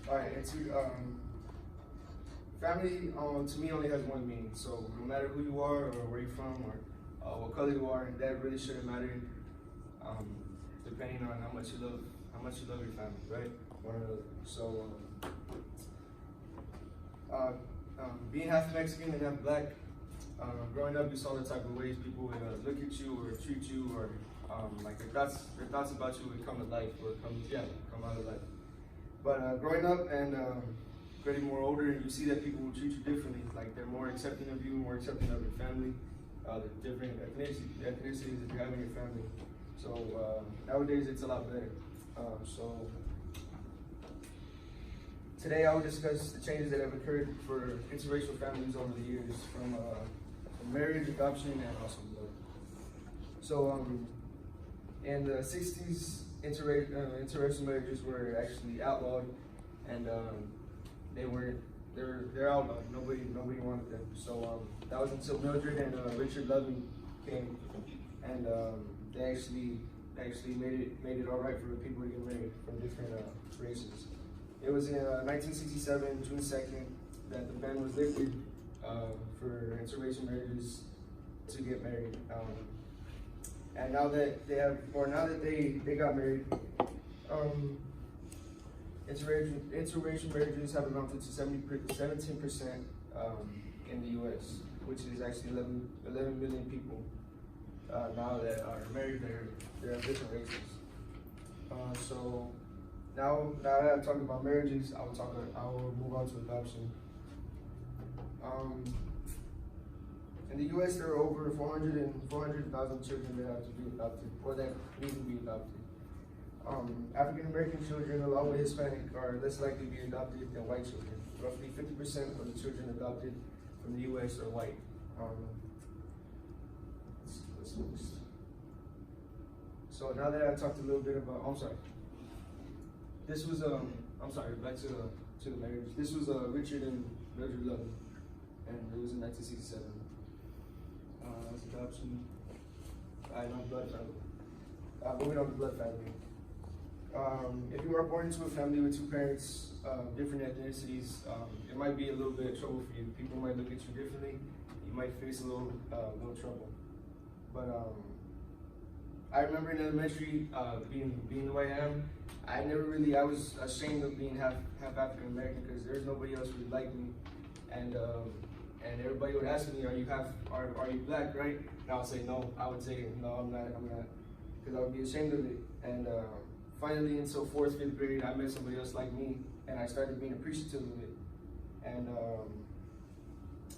All right, family to me only has one meaning. So no matter who you are or where you're from or what color you are, that really shouldn't matter. Depending on how much you love your family, right? One another. So being half Mexican and half black, growing up, you saw the type of ways people would look at you or treat you, or like their thoughts about you would come to life or come out of life. But growing up and getting more older, you see that people will treat you differently. Like they're more accepting of you, more accepting of your family, the different ethnicities that you have in your family. So nowadays it's a lot better. So today I will discuss the changes that have occurred for interracial families over the years, from marriage, adoption, and also blood. So in the 60s, interracial marriages were actually outlawed, and they're outlawed. Nobody wanted them. So that was until Mildred and Richard Loving came, and they actually made it all right for people to get married from different races. It was in 1967, June 2nd, that the ban was lifted for interracial marriages to get married. And now that they got married, interracial marriages have amounted to 17% in the U.S., which is actually 11 million people now that are married. They're of different races. So now that I'm talking about marriages, I will move on to adoption. In the U.S., there are over 400,000 children that have to be adopted, or that need to be adopted. African American children, along with Hispanic, are less likely to be adopted than white children. Roughly 50% of the children adopted from the U.S. are white. So now that I talked a little bit about, this was back to the marriage. This was Richard and Mildred Loving, and it was in 1967. That's adoption. Blood family. Moving on to blood family. If you are born into a family with two parents, different ethnicities, it might be a little bit of trouble for you. People might look at you differently. You might face a little trouble. But I remember in elementary, being the way I am, I was ashamed of being half African American, because there's nobody else who would like me, and everybody would ask me, are you black, right? And I would say no. I would say no, I'm not, because I would be ashamed of it. And finally, until 4th, 5th grade, I met somebody else like me, and I started being appreciative of it. And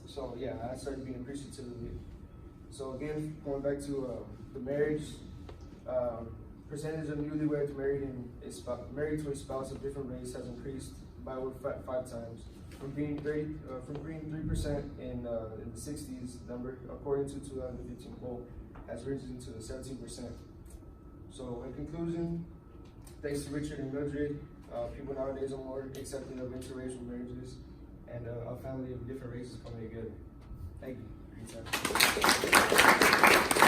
so yeah, I started being appreciative of it. So again, going back to the marriage, percentage of newlyweds married to a spouse of different race has increased by over 5 times, from being 3% in the 60s number, according to 2015 poll, has risen to 17%. So in conclusion, thanks to Richard and Mildred, people nowadays are more accepting of interracial marriages and a family of different races coming together. Thank you. Great time.